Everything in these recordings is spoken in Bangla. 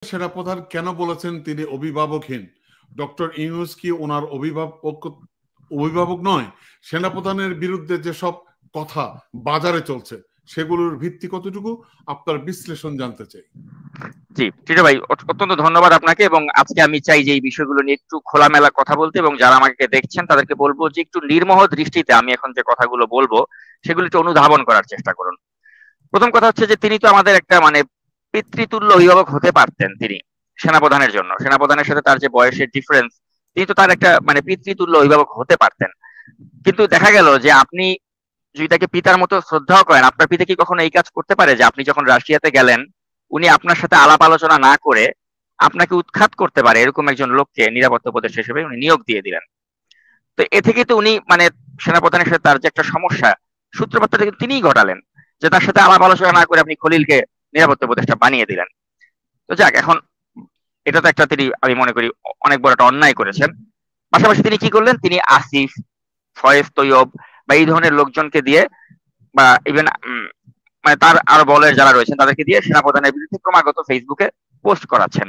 সেনাপ্রধান কেন বলেছেন তিনি অভিভাবকহীন? ডক্টর ইউনূস কি ওনার অভিভাবক নয়? সেনাপ্রধানের বিরুদ্ধে যেসব কথা বাজারে চলছে সেগুলোর ভিত্তি কতটুকু, আপনার বিশ্লেষণ জানতে চাই। জি টিটো ভাই, অত্যন্ত ধন্যবাদ আপনাকে। এবং আজকে আমি চাই যে এই বিষয়গুলো নিয়ে একটু খোলামেলা কথা বলতে, এবং যারা আমাকে দেখছেন তাদেরকে বলবো যে একটু নির্মোহ দৃষ্টিতে আমি এখন যে কথাগুলো বলবো সেগুলো একটু অনুধাবন করার চেষ্টা করুন। প্রথম কথা হচ্ছে যে তিনি তো আমাদের একটা পিতৃতুল্য অভিভাবক হতে পারতেন। তিনি সেনাপ্রধানের জন্য, সেনাপ্রধানের সাথে তার যে বয়সের ডিফারেন্স, তিনি তো তার একটা পিতৃতুল্য অভিভাবক হতে পারতেন। কিন্তু দেখা গেল যে আপনি যদি তাকে পিতার মতো শ্রদ্ধাও করেন, আপনার পিতা কি কখনো এই কাজ করতে পারে যে আপনি যখন রাশিয়াতে গেলেন উনি আপনার সাথে আলাপ আলোচনা না করে আপনাকে উৎখাত করতে পারে এরকম একজন লোককে নিরাপত্তা উপদেষ্টা হিসেবে উনি নিয়োগ দিয়ে দিলেন? তো এ থেকে তো উনি সেনাপ্রধানের সাথে তার যে একটা সমস্যা, সূত্রপাতটা কিন্তু তিনিই ঘটালেন, যে তার সাথে আলাপ আলোচনা না করে আপনি খলিলকে নিরাপত্তা উপদেষ্টা বানিয়ে দিলেন। তো যাক, এখন এটা তো একটা তিনি, আমি মনে করি, অনেক বড় একটা অন্যায় করেছেন। পাশাপাশি তিনি কি করলেন, তিনি আসিফ, ফয়েজ তৈয়ব বা এই ধরনের লোকজনকে দিয়ে, বা ইভেন তার আরো বলের যারা রয়েছেন তাদেরকে দিয়ে সেনাপ্রধানের বিরুদ্ধে ক্রমাগত ফেসবুকে পোস্ট করাচ্ছেন।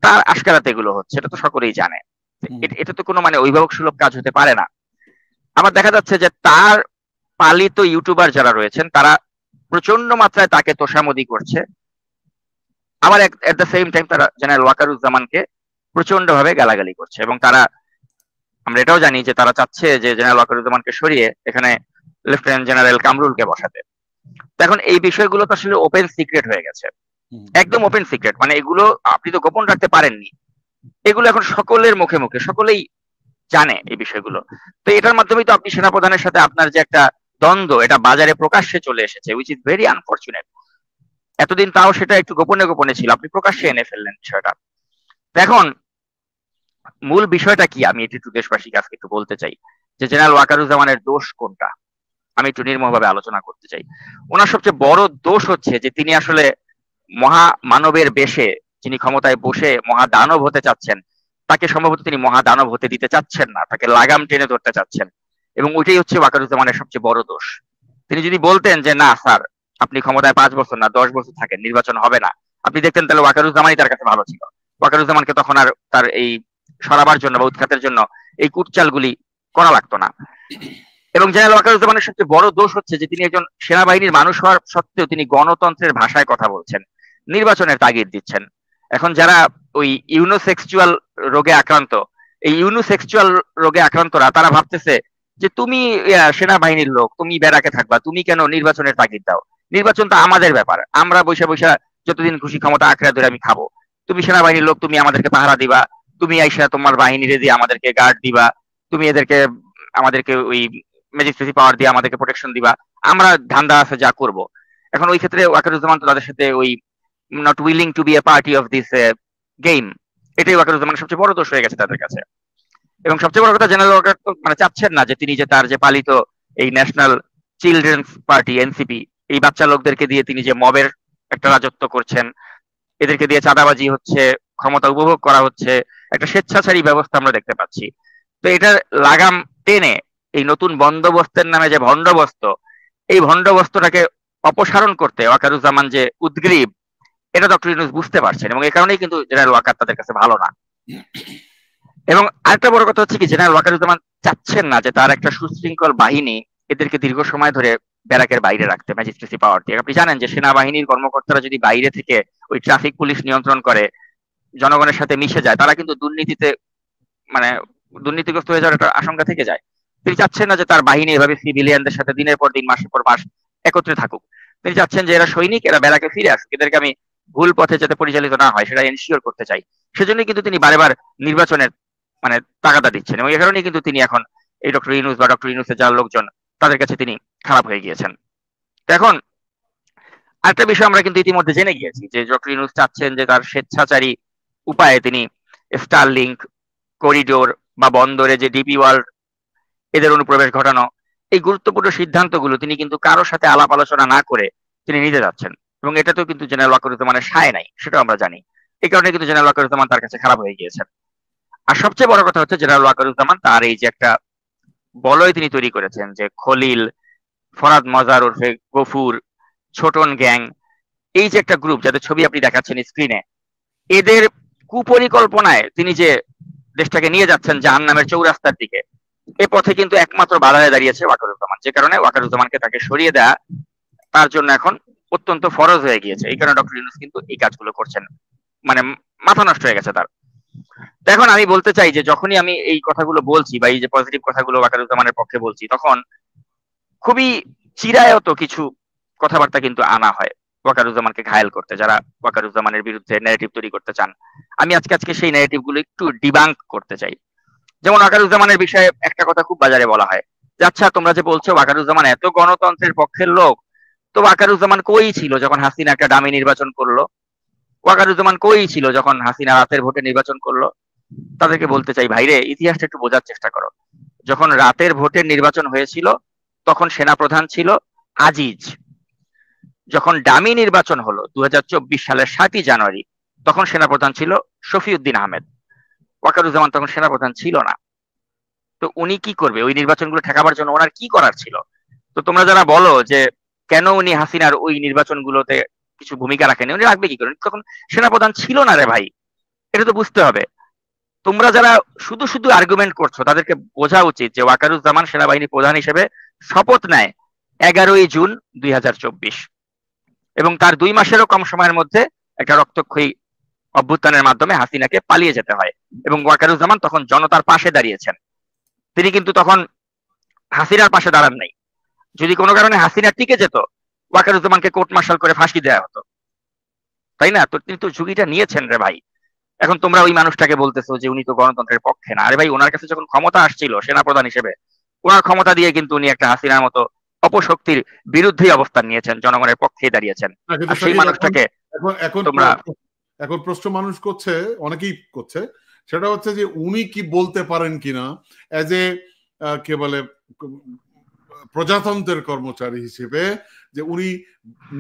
তার আশকারাতে এগুলো হচ্ছে, এটা তো সকলেই জানে। এটা তো কোনো অভিভাবক সুলভ কাজ হতে পারে না। আবার দেখা যাচ্ছে যে তার পালিত ইউটিউবার যারা রয়েছেন তারা প্রচন্ড মাত্রায় তাকে তোষামোদি করছে। আবার এট দ্য সেম টাইম তারা জেনারেল ওয়াকারুজ্জামানকে প্রচন্ড ভাবে গালাগালি করছে, এবং তারা, আমরা এটাও জানি যে তারা চাচ্ছে যে জেনারেল ওয়াকারুজ্জামানকে সরিয়ে এখানে লেফটেন্যান্ট জেনারেল কামরুলকে বসাতে। এখন এই বিষয়গুলো তো আসলে ওপেন সিক্রেট হয়ে গেছে, একদম ওপেন সিক্রেট। এগুলো আপনি তো গোপন রাখতে পারেননি, এগুলো এখন সকলের মুখে মুখে, সকলেই জানে এই বিষয়গুলো। তো এটার মাধ্যমেই তো আপনি সেনাপ্রধানের সাথে আপনার যে একটা দ্বন্দ্ব, এটা বাজারে প্রকাশ্যে চলে এসেছে, উইচ ইজ ভেরি আনফরচুনেট। এতদিন তাও সেটা একটু গোপনে গোপনে ছিল, আপনি প্রকাশ্যে এনে ফেললেন বিষয়টা। এখন মূল বিষয়টা কি, আমি একটু দেশবাসীকে আজকে একটু বলতে চাই যে জেনারেল ওয়াকারুজ্জামানের দোষ কোনটা, আমি একটু নির্মমভাবে আলোচনা করতে চাই। ওনার সবচেয়ে বড় দোষ হচ্ছে যে তিনি আসলে মহামানবের বেশে, যিনি ক্ষমতায় বসে মহাদানব হতে চাচ্ছেন, তাকে সম্ভবত তিনি মহাদানব হতে দিতে চাচ্ছেন না, তাকে লাগাম টেনে ধরতে চাচ্ছেন। এবং ওইটাই হচ্ছে ওয়াকারুজ্জামানের সবচেয়ে বড় দোষ। তিনি যদি বলতেন যে না স্যার, আপনি ক্ষমতায় 5 বছর না 10 বছর থাকেন, নির্বাচন হবে না, আপনি দেখতেন তাহলে ওয়াকারুজ্জামানই তার কাছে ভালো ছিল। ওয়াকারুজ্জামানকে তখন আর তার এই সরাবার জন্য বা উৎখাতের জন্য এই কুটচালগুলি করা লাগতো না। এবং জেনারেল ওয়াকারুজ্জামানের সবচেয়ে বড় দোষ হচ্ছে যে তিনি একজন সেনাবাহিনীর মানুষ হওয়ার সত্ত্বেও তিনি গণতন্ত্রের ভাষায় কথা বলছেন, নির্বাচনের তাগিদ দিচ্ছেন। এখন যারা ওই ইউনোসেক্সুয়াল রোগে আক্রান্ত, এই ইউনোসেক্সুয়াল রোগে আক্রান্তরা তারা ভাবতেছে যে তুমি সেনাবাহিনীর লোক, তুমি ব্যারাকে থাকবা, তুমি কেন নির্বাচনের তাগিদ দাও? নির্বাচন তো আমাদের ব্যাপার, আমরা বৈশা বৈশা যতদিন খুশি ক্ষমতা আঁকড়ে ধরে আমি খাবো। তুমি সেনাবাহিনীর লোক, তুমি আমাদেরকে পাহারা দিবা, তুমি আইসা তোমার বাহিনীরে দিয়ে আমাদেরকে গার্ড দিবা, তুমি আমাদেরকে ওই ম্যাজিস্ট্রেসি পাওয়ার দিয়ে আমাদেরকে প্রোটেকশন দিবা, আমরা ধান্দা আছে যা করব। এখন ওই ক্ষেত্রে ওয়াকারুজ্জামান তো তাদের সাথে ওই not willing to be a party of this game, এটাই ওয়াকারুজ্জামানের সবচেয়ে বড় দোষ হয়ে গেছে তাদের কাছে। এবং সবচেয়ে বড় কথা, জেনারেল ওয়াকার তো চাচ্ছেন না যে তিনি যে তার যে পালিত এই ন্যাশনাল চিলড্রেন্স পার্টি এনসিপি, এই বাচ্চা লোকদেরকে দিয়ে তিনি যে মবের একটা রাজত্ব করছেন, এদেরকে দিয়ে চাঁদাবাজি হচ্ছে, ক্ষমতা উপভোগ করা হচ্ছে, একটা স্বেচ্ছাচারী ব্যবস্থা আমরা দেখতে পাচ্ছি। তো এটার লাগাম টেনে এই নতুন বন্দোবস্তের নামে যে ভণ্ডবস্ত, এই ভণ্ডবস্তটাকে অপসারণ করতে ওয়াকারুজ্জামান যে উদ্গ্রীব, এটা ডক্টর ইউনূস বুঝতে পারছেন, এবং এই কারণেই কিন্তু জেনারেল ওয়াকার তাদের কাছে ভালো না। এবং আরেকটা বড় কথা হচ্ছে কি, জেনারেল ওয়াকারুজ্জামান চাচ্ছেন না যে তার একটা সুশৃঙ্খল বাহিনী এদেরকে দীর্ঘ সময় ধরে ব্যারাকের বাইরে রাখতে ম্যাজিস্ট্রেসি পাওয়ার দিয়ে। আপনি জানেন যে সেনাবাহিনীর কর্মকর্তারা যদি বাইরে থেকে ওই ট্রাফিক পুলিশ নিয়ন্ত্রণ করে জনগণের সাথে মিশে যায়, তারা কিন্তু দুর্নীতিগ্রস্ত হয়ে যাওয়ার একটা আশঙ্কা থেকে যায়। তিনি চাচ্ছেন না যে তার বাহিনী এভাবে সিভিলিয়ানদের সাথে দিনের পর দিন, মাসের পর মাস একত্রে থাকুক। তিনি চাচ্ছেন যে এরা সৈনিক, এরা ব্যারাকে ফিরে আসুক, এদেরকে আমি ভুল পথে যাতে পরিচালিত না হয় সেটা এনশিওর করতে চাই। সেজন্যই কিন্তু তিনি বারে বার নির্বাচনের তাগাদা দিচ্ছেন, এবং এই কারণেই কিন্তু তিনি এখন এই ডক্টর ইউনূস বা ডক্টর ইউনূসের যারা লোকজন তাদের কাছে তিনি খারাপ হয়ে গিয়েছেন। এখন আরেকটা বিষয় আমরা কিন্তু ইতিমধ্যে জেনে গিয়েছি যে ডক্টর ইউনূস চাচ্ছেন যে তার স্বেচ্ছাচারী উপায়ে তিনি স্টারলিংক করিডোর বা বন্দরে যে ডিপি ওয়ার্ল্ড, এদের অনুপ্রবেশ ঘটানো, এই গুরুত্বপূর্ণ সিদ্ধান্তগুলো তিনি কিন্তু কারোর সাথে আলাপ আলোচনা না করে তিনি নিতে যাচ্ছেন, এবং এটাতেও কিন্তু জেনারেল ওয়াকারুজ্জামানের সায় নাই, সেটাও আমরা জানি। এই কারণে কিন্তু জেনারেল ওয়াকারুজ্জামান তার কাছে খারাপ হয়ে গিয়েছেন। আর সবচেয়ে বড় কথা হচ্ছে জেনারেল ওয়াকারুজ্জামান তার এই যে একটা বলয় তিনি তৈরি করেছেন, যে খলিল, ফরাদ মজার ওরফে গফুর, ছোটন গ্যাং, এই যে একটা গ্রুপ যাদের ছবি আপনি দেখাচ্ছেন স্ক্রিনে, এদের কুপরিকল্পনায় তিনি যে দেশটাকে নিয়ে যাচ্ছেন জাহান্নামের চৌরাস্তার দিকে, এ পথে কিন্তু একমাত্র বাধায় দাঁড়িয়েছে ওয়াকারুজ্জামান, যে কারণে ওয়াকারুজ্জামানকে তাকে সরিয়ে দেওয়া তার জন্য এখন অত্যন্ত ফরজ হয়ে গিয়েছে। এই কারণে ডক্টর ইউনূস কিন্তু এই কাজগুলো করছেন, মানে মাথা নষ্ট হয়ে গেছে তার। এখন আমি বলতে চাই যে যখনই আমি এই কথাগুলো বলছি বা এই যে পজিটিভ কথাগুলো ওয়াকারুজ্জামানের পক্ষে বলছি, তখন খুবই চিরায়ত কিছু কথাবার্তা কিন্তু আনা হয় ওয়াকারুজ্জামানকে ঘায়েল করতে, যারা ওয়াকারুজ্জামানের বিরুদ্ধে ন্যারেটিভ তৈরি করতে চান। আমি আজকে সেই ন্যারেটিভ গুলো একটু ডিবাঙ্ক করতে চাই। যেমন ওয়াকারুজ্জামানের বিষয়ে একটা কথা খুব বাজারে বলা হয় যে আচ্ছা তোমরা যে বলছো ওয়াকারুজ্জামান এত গণতন্ত্রের পক্ষের লোক, তো ওয়াকারুজ্জামান কই ছিল যখন হাসিনা একটা ডামি নির্বাচন করলো? ওয়াকারুজ্জামান কই ছিল যখন হাসিনা রাতের ভোটে নির্বাচন করলো? তাদেরকে বলতে চাই, ভাইরে ইতিহাসটা একটু বোঝার চেষ্টা করো। যখন রাতের ভোটের নির্বাচন হয়েছিল তখন সেনাপ্রধান ছিল আজিজ। যখন ডামি নির্বাচন হলো 2024 সালের 7ই জানুয়ারি, তখন সেনাপ্রধান ছিল শফিউদ্দিন আহমেদ। ওয়াকারুজ্জামান তখন সেনাপ্রধান ছিল না। তো উনি কি করবে? ওই নির্বাচনগুলো ঠেকাবার জন্য ওনার কি করার ছিল? তো তোমরা যারা বলো যে কেন উনি হাসিনার ওই নির্বাচনগুলোতে কিছু ভূমিকা রাখেনি, উনি রাখবে কি করেন? তখন সেনাপ্রধান ছিল না রে ভাই, এটা তো বুঝতে হবে। তোমরা যারা শুধু শুধু আর্গুমেন্ট করছো তাদেরকে বোঝা উচিত যে ওয়াকারুজ্জামান সেনাবাহিনী প্রধান হিসেবে শপথ নেয় 11ই জুন 2024, এবং তার 2 মাসেরও কম সময়ের মধ্যে একটা রক্তক্ষয়ী অভ্যুত্থানের মাধ্যমে হাসিনাকে পালিয়ে যেতে হয়। এবং ওয়াকারুজ্জামান তখন জনতার পাশে দাঁড়িয়েছেন, তিনি কিন্তু তখন হাসিনার পাশে দাঁড়ান নাই। যদি কোনো কারণে হাসিনা টিকে যেত, ওয়াকারুজ্জামানকে কোর্ট মার্শাল করে ফাঁসি দেওয়া হতো, তাই না? তো তিনি তো ঝুঁকিটা নিয়েছেন রে ভাই। এখন তোমরা ওই মানুষটাকে বলতেছো যে উনি তো গণতন্ত্রের পক্ষে না। আরে ভাই, ওনার কাছে যখন ক্ষমতা আসছিল সেনাপ্রধান হিসেবে, ওনার ক্ষমতা দিয়ে কিন্তু উনি একটা হাসিনার মতো অপশক্তির বিরুদ্ধেই অবস্থান নিয়েছেন, জনগণের পক্ষে দাঁড়িয়েছেন। আর সেই মানুষটাকে তোমরা এখন প্রশ্ন মানুষ করছে, অনেকেই করছে, সেটা হচ্ছে যে উনি কি বলতে পারেন কিনা এজ এ কে বলে প্রজাতন্ত্রের কর্মচারী হিসেবে, যে উনি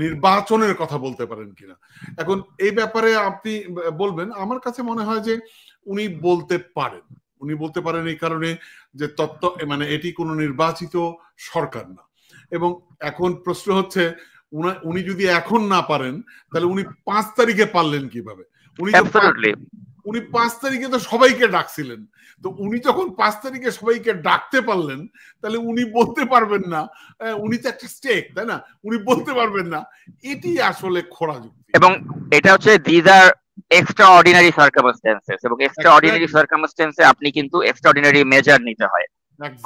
নির্বাচনের কথা বলতে পারেন কিনা। এখন এই ব্যাপারে আপনি বলবেন। আমার কাছে মনে হয় যে উনি বলতে পারেন। উনি বলতে পারেন এই কারণে যে মানে এটি কোনো নির্বাচিত সরকার না। এবং এখন প্রশ্ন হচ্ছে উনি যদি এখন না পারেন তাহলে উনি 5 তারিখে পারলেন কিভাবে? উনি 5 তারিখে তো সবাইকে ডাকছিলেন। তো উনি যখন 5 তারিখে সবাইকে ডাকতে পারলেন, তাহলে উনি বলতে পারবেন না? উনি তো একটা স্টেক, তাই না? উনি বলতে পারবেন না, এটি আসলে খোড়া যুক্তি। এবং এটা হচ্ছে these are extraordinary circumstances, এবং extraordinary circumstances আপনি কিন্তু extraordinary measure নিতে হয়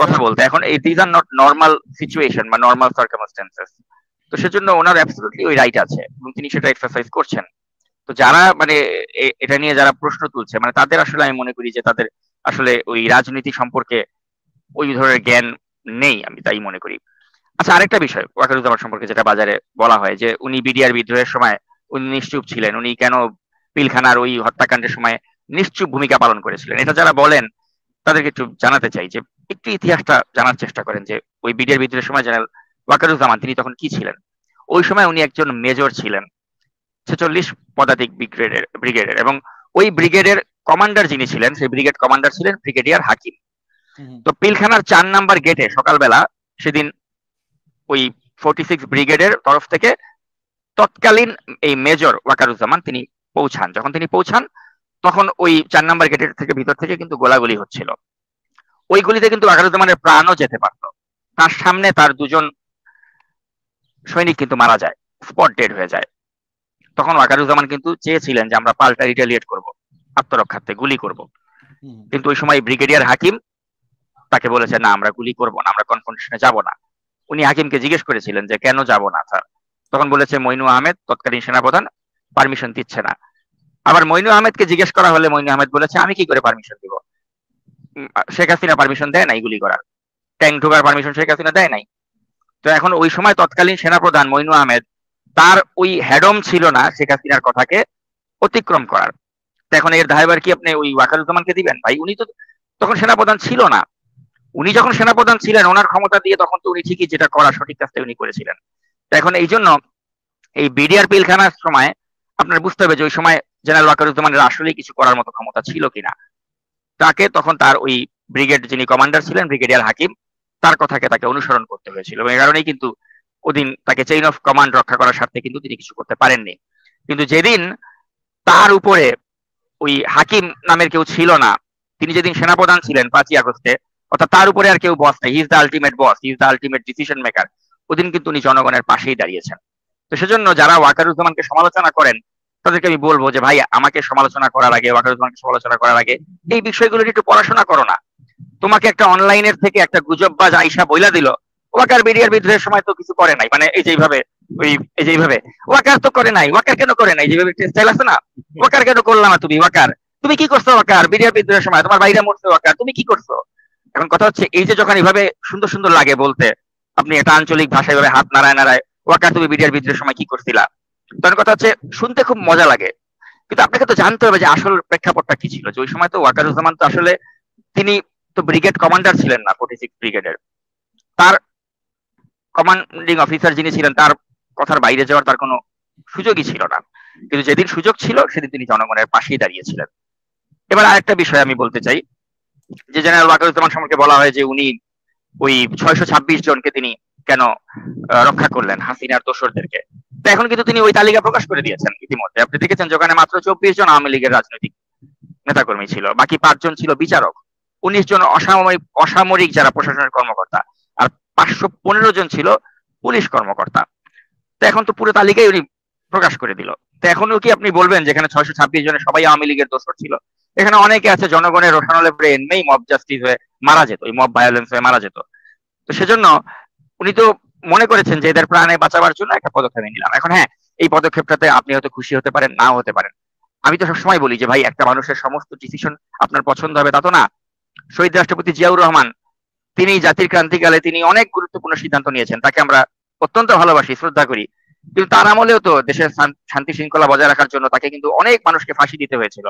কথা বলতে। এখন these are not normal situation বা normal circumstances। তো সেজন্য ওনার অ্যাবসলিউটলি ওই রাইট আছে এবং তিনি সেটা এক্সারসাইজ করছেন। তো যারা মানে এটা নিয়ে যারা প্রশ্ন তুলছে, মানে তাদের আসলে আমি মনে করি যে তাদের আসলে ওই রাজনীতি সম্পর্কে ওই ধরনের জ্ঞান নেই, আমি তাই মনে করি। আচ্ছা, আরেকটা বিষয় ওয়াকারুজ্জামান সম্পর্কে যেটা বাজারে বলা হয় যে উনি বিডিআর বিদ্রোহের সময় উনি নিশ্চুপ ছিলেন, উনি কেন পিলখানার ওই হত্যাকাণ্ডের সময় নিশ্চুপ ভূমিকা পালন করেছিলেন। এটা যারা বলেন তাদেরকে একটু জানাতে চাই যে একটু ইতিহাসটা জানার চেষ্টা করেন যে ওই বিডিআর বিদ্রোহের সময় জেনারেল ওয়াকারুজ্জামান তিনি তখন কি ছিলেন। ওই সময় উনি একজন মেজর ছিলেন, 46 পদাতিক ব্রিগেডের, এবং ওই ব্রিগেডের কমান্ডার যিনি ছিলেন, সেই ব্রিগেড কমান্ডার ছিলেন ব্রিগেডিয়ার হাকিম। তো পিলখানার 4 নাম্বার গেটে সকালবেলা সেদিন ওই 46 ব্রিগেডের তরফ থেকে তৎকালীন এই মেজর ওয়াকারুজ্জামান তিনি পৌঁছান। যখন তিনি পৌঁছান তখন ওই 4 নাম্বার গেটের থেকে ভিতর থেকে কিন্তু গোলাগুলি হচ্ছিল। ওই গুলিতে কিন্তু ওয়াকারুজ্জামানের প্রাণও যেতে পারত। তার সামনে তার 2জন সৈনিক কিন্তু মারা যায়, স্পট ডেড হয়ে যায়। তখন ওয়াকারুজ্জামান কিন্তু চেয়েছিলেন যে আমরা পাল্টা রিটেলিয়েট করব, আত্মরক্ষার্থে গুলি করব, কিন্তু ওই সময় ব্রিগেডিয়ার হাকিম তাকে বলেছে না, আমরা গুলি করব না, আমরা কনফ্রন্টেশনে যাব না। উনি হাকিমকে জিজ্ঞেস করেছিলেন যে কেন যাব না স্যার? তখন বলেছে মইনু আহমেদ তৎকালীন সেনাপ্রধান পারমিশন দিচ্ছে না। আবার মইনু আহমেদকে জিজ্ঞেস করা হলে মইনু আহমেদ বলেছে আমি কি করে পারমিশন দিব, শেখ হাসিনা পারমিশন দেয় নাই গুলি করার, ট্যাঙ্ক ঢোকার পারমিশন শেখ হাসিনা দেয় নাই। তো এখন ওই সময় তৎকালীন সেনাপ্রধান মইনু আহমেদ তার ওই হ্যাডম ছিল না শেখ হাসিনার কথাকে অতিক্রম করার। এখন এর দায়ভার কি আপনি ওই ওয়াকারুজ্জামানকে দিবেন? ভাই, উনি তো তখন সেনাপ্রধান ছিল না। উনি যখন সেনাপ্রধান ছিলেন ওনার ক্ষমতা দিয়ে তখন তো উনি ঠিকই যেটা করা সঠিক কাজটা উনি করেছিলেন। এখন এই জন্য এই বিডিআর পিলখানার সময় আপনার বুঝতে হবে যে ওই সময় জেনারেল ওয়াকারুজ্জামানের আসলে কিছু করার মতো ক্ষমতা ছিল কিনা। তাকে তখন তার ওই ব্রিগেড যিনি কমান্ডার ছিলেন ব্রিগেডিয়ার হাকিম, তার কথাকে তাকে অনুসরণ করতে হয়েছিল, এবং এই কারণেই কিন্তু ওদিন তাকে চেইন অফ কমান্ড রক্ষা করার স্বার্থে কিন্তু তিনি কিছু করতে পারেননি। কিন্তু যেদিন তার উপরে ওই হাকিম নামের কেউ ছিল না। তিনি যেদিন সেনাপ্রধান ছিলেন 5ই আগস্টে, অর্থাৎ তার উপরে আর কেউ বস নাই, he is the ultimate boss, he is the ultimate decision maker, ওদিন কিন্তু উনি জনগণের পাশেই দাঁড়িয়েছেন। তো সেজন্য যারা ওয়াকারুজ্জামানকে সমালোচনা করেন তাদেরকে আমি বলবো যে ভাই, আমাকে সমালোচনা করার আগে, ওয়াকারুজ্জামানকে সমালোচনা করার আগে এই বিষয়গুলো একটু পড়াশোনা করো না। তোমাকে একটা অনলাইনের থেকে একটা গুজববাজ আইসা বইলা দিল ওয়াকার বিডিআর বিদ্রোহের সময় তো কিছু করে নাই, মানে এই যেভাবে ওয়াকার তো করে নাই, ওয়াকার কেন করে নাই, যেভাবে স্টাইল আছে না, ওয়াকার কেন করলাম না তুমি, ওয়াকার তুমি কি করছো, ওয়াকার বিডিআর বিদ্রোহের সময় তোমার বাইরে মরছে, ওয়াকার তুমি কি করছো। এখন কথা হচ্ছে এই যে যখন এইভাবে সুন্দর সুন্দর লাগে বলতে, আপনি একটা আঞ্চলিক ভাষায় এভাবে হাত নাড়ায় নাড়ায় ওয়াকার তুমি বিডিআর বিদ্রোহের সময় কি করছিলা, তখন কথা হচ্ছে শুনতে খুব মজা লাগে। কিন্তু আপনাকে তো জানতে হবে যে আসল প্রেক্ষাপটটা কি ছিল। যে ওই সময় তো ওয়াকারুজ্জামান তো আসলে তিনি তো ব্রিগেড কমান্ডার ছিলেন না 46 ব্রিগেডের, তার কমান্ডিং অফিসার যিনি ছিলেন তার কথার বাইরে যাওয়ার তার কোনো সুযোগই ছিল না। কিন্তু যেদিন সুযোগ ছিল সেদিন তিনি জনগণের পাশেই দাঁড়িয়েছিলেন। এবার আরেকটা বিষয় আমি বলতে চাই, যে জেনারেল ওয়াকারুজ্জামান সম্পর্কে বলা হয় যে উনি ওই 626 জনকে তিনি কেন রক্ষা করলেন হাসিনার দোসরদেরকে। তো এখন কিন্তু তিনি ওই তালিকা প্রকাশ করে দিয়েছেন ইতিমধ্যে। আপনি দেখেছেন যেখানে মাত্র 24 জন আওয়ামী লীগের রাজনৈতিক নেতাকর্মী ছিল, বাকি 5 জন ছিল বিচারক, 19 জন অসামরিক যারা প্রশাসনের কর্মকর্তা, আর 515 জন ছিল পুলিশ কর্মকর্তা। তো এখন তো পুরো তালিকাই উনি প্রকাশ করে দিল। তো এখনো কি আপনি বলবেন যেখানে 626 জনের সবাই আওয়ামী লীগের দোসর ছিল? এখানে অনেকে আছে জনগণের রোশানলে ব্রেন নেই, মব জাস্টিস হয়ে মারা যেত, ওই মব ভায়োলেন্স হয়ে মারা যেত। তো সেজন্য উনি তো মনে করেছেন যে এদের প্রাণে বাঁচাবার জন্য একটা পদক্ষেপ নিলাম। এখন হ্যাঁ, এই পদক্ষেপটাতে আপনি হয়তো খুশি হতে পারেন, নাও হতে পারেন। আমি তো সবসময় বলি যে ভাই, একটা মানুষের সমস্ত ডিসিশন আপনার পছন্দ হবে তা তো না। শহীদ রাষ্ট্রপতি জিয়াউর রহমান তিনি জাতির ক্রান্তিকালে তিনি অনেক গুরুত্বপূর্ণ সিদ্ধান্ত নিয়েছেন, তাকে আমরা অত্যন্ত ভালোবাসি, শ্রদ্ধা করি। কিন্তু তার আমলেও তো দেশের শান্তি শৃঙ্খলা বজায় রাখার জন্য তাকে কিন্তু অনেক মানুষকে ফাঁসি দিতে হয়েছিল,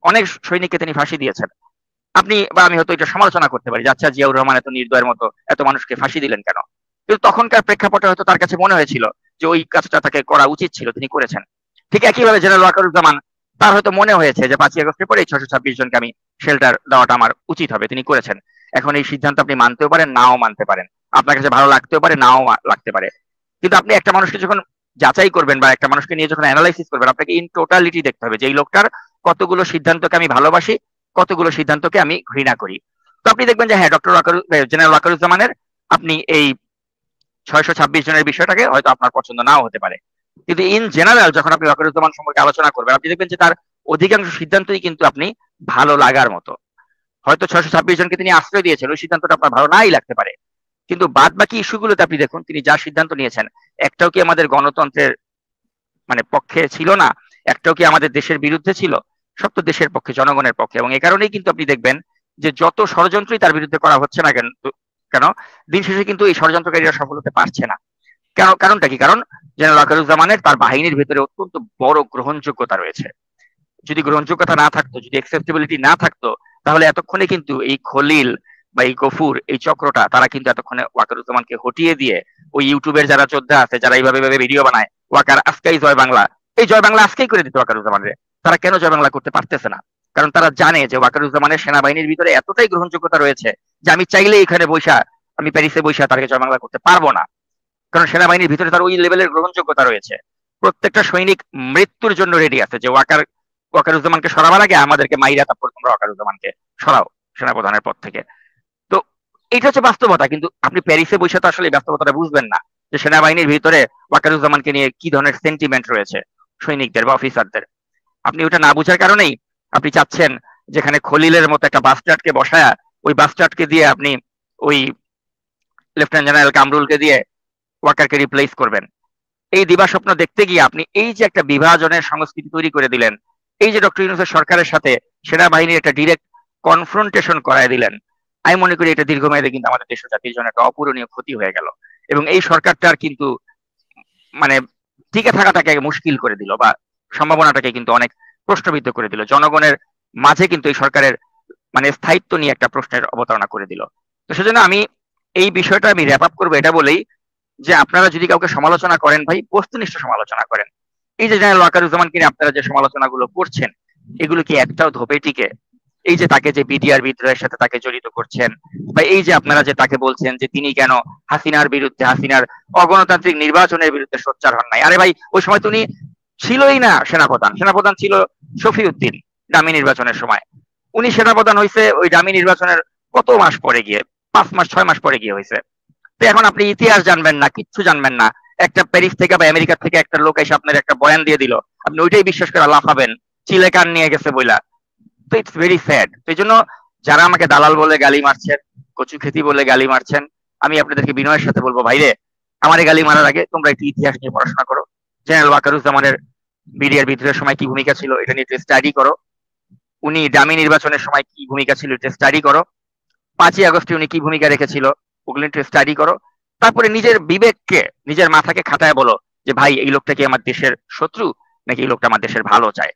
অনেক সৈনিককে তিনি ফাঁসি দিয়েছেন। আপনি বা আমি হয়তো এটা সমালোচনা করতে পারি যে আচ্ছা, জিয়াউর রহমান এত নির্দয়ের মতো এত মানুষকে ফাঁসি দিলেন কেন, কিন্তু তখনকার প্রেক্ষাপটে হয়তো তার কাছে মনে হয়েছিল যে ওই কাজটা তাকে করা উচিত ছিল, তিনি করেছেন। ঠিক একইভাবে জেনারেল ওয়াকারুজ্জামান, তার হয়তো মনে হয়েছে যে 5ই আগস্টের পরে 626 জনকে আমি শেল্টার দেওয়াটা আমার উচিত হবে, তিনি করেছেন। এখন এই সিদ্ধান্ত আপনি মানতেও পারেন, নাও মানতে পারেন, আপনার কাছে ভালো লাগতেও পারে, নাও লাগতে পারে। কিন্তু আপনি একটা মানুষকে যখন যাচাই করবেন বা একটা মানুষকে নিয়ে যখন অ্যানালাইসিস করবেন, আপনাকে ইন টোটালিটি দেখতে হবে যে এই লোকটার কতগুলো সিদ্ধান্তকে আমি ভালোবাসি, কতগুলো সিদ্ধান্তকে আমি ঘৃণা করি। তো আপনি দেখবেন যে হ্যাঁ, জেনারেল ওয়াকারুজ্জামানের আপনি এই 626 জনের বিষয়টাকে হয়তো আপনার পছন্দ নাও হতে পারে, কিন্তু ইন জেনারেল যখন আপনি ওয়াকারুজ্জামান সম্পর্কে আলোচনা করবেন, আপনি দেখবেন যে তার অধিকাংশ সিদ্ধান্তই কিন্তু আপনি ভালো লাগার মতো। হয়তো 626 জনকে তিনি আশ্রয় দিয়েছেন, ওই সিদ্ধান্তটা আপনার ভালো নাই লাগতে পারে, কিন্তু বাদ বাকি ইস্যুগুলোতে আপনি দেখুন তিনি যা সিদ্ধান্ত নিয়েছেন, একটাও কি আমাদের গণতন্ত্রের মানে পক্ষে ছিল না, একটাও কি আমাদের দেশের বিরুদ্ধে ছিল, সব তো দেশের পক্ষে, জনগণের পক্ষে। এবং এই কারণেই কিন্তু আপনি দেখবেন যে যত ষড়যন্ত্রই তার বিরুদ্ধে করা হচ্ছে না কেন কেন দিন শেষে কিন্তু এই ষড়যন্ত্রকারীরা সফল হতে পারছে না। কারণটা কি? কারণ জেনারেল ওয়াকারুজ্জামানের তার বাহিনীর ভিতরে অত্যন্ত বড় গ্রহণযোগ্যতা রয়েছে। যদি গ্রহণযোগ্যতা না থাকতো, যদি অ্যাকসেপ্টেবিলিটি না থাকতো, তাহলে এতক্ষণে কিন্তু এই খলিল বা এই গফুর, এই চক্রটা, তারা কিন্তু এতক্ষণে ওয়াকারুজ্জামানকে হটিয়ে দিয়ে ওই ইউটিউবের যারা যোদ্ধা আছে, যারা এইভাবে ভিডিও বানায় ওয়াকার আজকেই জয় বাংলা, এই জয় বাংলা আজকেই করে দিতে ওয়াকারুজ্জামানের। তারা কেন জয় বাংলা করতে পারতেছে না? কারণ তারা জানে যে ওয়াকারুজ্জামানের সেনাবাহিনীর ভিতরে এতটাই গ্রহণযোগ্যতা রয়েছে যে আমি চাইলে এখানে বৈশা, আমি প্যারিসে বৈশা তাকে জয় বাংলা করতে পারবো না, কারণ সেনাবাহিনীর ভিতরে তার ওই লেভেলের গ্রহণযোগ্যতা রয়েছে। প্রত্যেকটা সৈনিক মৃত্যুর জন্য রেডি আছে যে ওয়াকারুজ্জামানকে সরাবার আগে আমাদেরকে মাইরা তারপর তোমরা ওয়াকারুজ্জামানকে সরাও সেনাপ্রধানের পদ থেকে। তো এটা হচ্ছে বাস্তবতা। কিন্তু আপনি প্যারিসে বসে তো আসলে বাস্তবতাটা বুঝবেন না যে সেনাবাহিনীর ভিতরে ওয়াকারুজ্জামানকে নিয়ে কি ধরনের সেন্টিমেন্ট রয়েছে সৈনিকদের বা অফিসারদের। আপনি ওটা না বুঝার কারণেই আপনি চাচ্ছেন যেখানে খলিলের মতো একটা বাস্টার্ডকে বসায়া ওই বাস্টার্ডকে দিয়ে আপনি ওই লেফটেন্যান্ট জেনারেল কামরুলকে দিয়ে ওয়াকারকে রিপ্লেস করবেন। এই দিবা স্বপ্ন দেখতে গিয়ে আপনি এই যে একটা বিভাজনের সংস্কৃতি তৈরি করে দিলেন, এই যে ডক্টর ইউনূসের সরকারের সাথে সেনাবাহিনীর একটা ডিরেক্ট কনফ্রন্টেশন করায় দিলেন, আমি মনে করি এটা দীর্ঘমেয়াদে কিন্তু আমাদের দেশ জাতির জন্য একটা অপূরণীয় ক্ষতি হয়ে গেল। এবং এই সরকারটার কিন্তু মানে টিকে থাকাটাকে মুশকিল করে দিল, বা সম্ভাবনাটাকে কিন্তু অনেক প্রশ্নবিদ্ধ করে দিল। জনগণের মাঝে কিন্তু এই সরকারের মানে স্থায়িত্ব নিয়ে একটা প্রশ্নের অবতারণা করে দিল। তো সেজন্য আমি এই বিষয়টা আমি র্যাপ আপ করবো এটা বলেই যে আপনারা যদি কাউকে সমালোচনা করেন ভাই, বস্তুনিষ্ঠ সমালোচনা করেন। এই যে জেনারেল ওয়াকারুজ্জামানকে নিয়ে আপনারা যে সমালোচনাগুলো করছেন, এগুলো কি একটাও ধোপে টিকে? এই যে তাকে যে বিডিআর বিদ্রোহের সাথে তাকে জড়িত করছেন, বা এই যে আপনারা যে তাকে বলছেন যে তিনি কেন হাসিনার বিরুদ্ধে, হাসিনার অগণতান্ত্রিক নির্বাচনের বিরুদ্ধে সোচ্চার হন নাই। আরে ভাই, ওই সময় তো উনি ছিলই না সেনাপ্রধান, সেনাপ্রধান ছিল শফিউদ্দিন। ডামি নির্বাচনের সময়। উনি সেনাপ্রধান হয়েছে ওই ডামি নির্বাচনের কত মাস পরে গিয়ে, 5 মাস 6 মাস পরে গিয়ে হয়েছে। তো এখন আপনি ইতিহাস জানবেন না, কিচ্ছু জানবেন না, একটা প্যারিস থেকে বা আমেরিকা থেকে একটা লোক এসে আপনার একটা বয়ান দিয়ে দিল, আপনি ওইটাই বিশ্বাস করে লাফাবেন, চিলে কান নিয়ে গেছে বইলা। তো ইটস ভেরি স্যাড। তো এই জন্য যারা আমাকে দালাল বলে গালি মারছেন, কচু খেতি বলে গালি মারছেন, আমি আপনাদেরকে বিনয়ের সাথে বলবো, ভাইরে আমার গালি মারার আগে তোমরা একটু ইতিহাস নিয়ে পড়াশোনা করো। জেনারেল ওয়াকারুজ্জামানের বিডিআর বিদ্রোহের সময় কি ভূমিকা ছিল এটা নিয়ে স্টাডি করো। উনি ডামি নির্বাচনের সময় কি ভূমিকা ছিল এটা স্টাডি করো। 5ই আগস্টে উনি কি ভূমিকা রেখেছিল ওগুলো একটু স্টাডি করো। তারপরে নিজের বিবেককে, নিজের মাথাকে খাটায় বলো যে ভাই এই লোকটা কি আমার দেশের শত্রু নাকি এই লোকটা আমার দেশের ভালো চায়।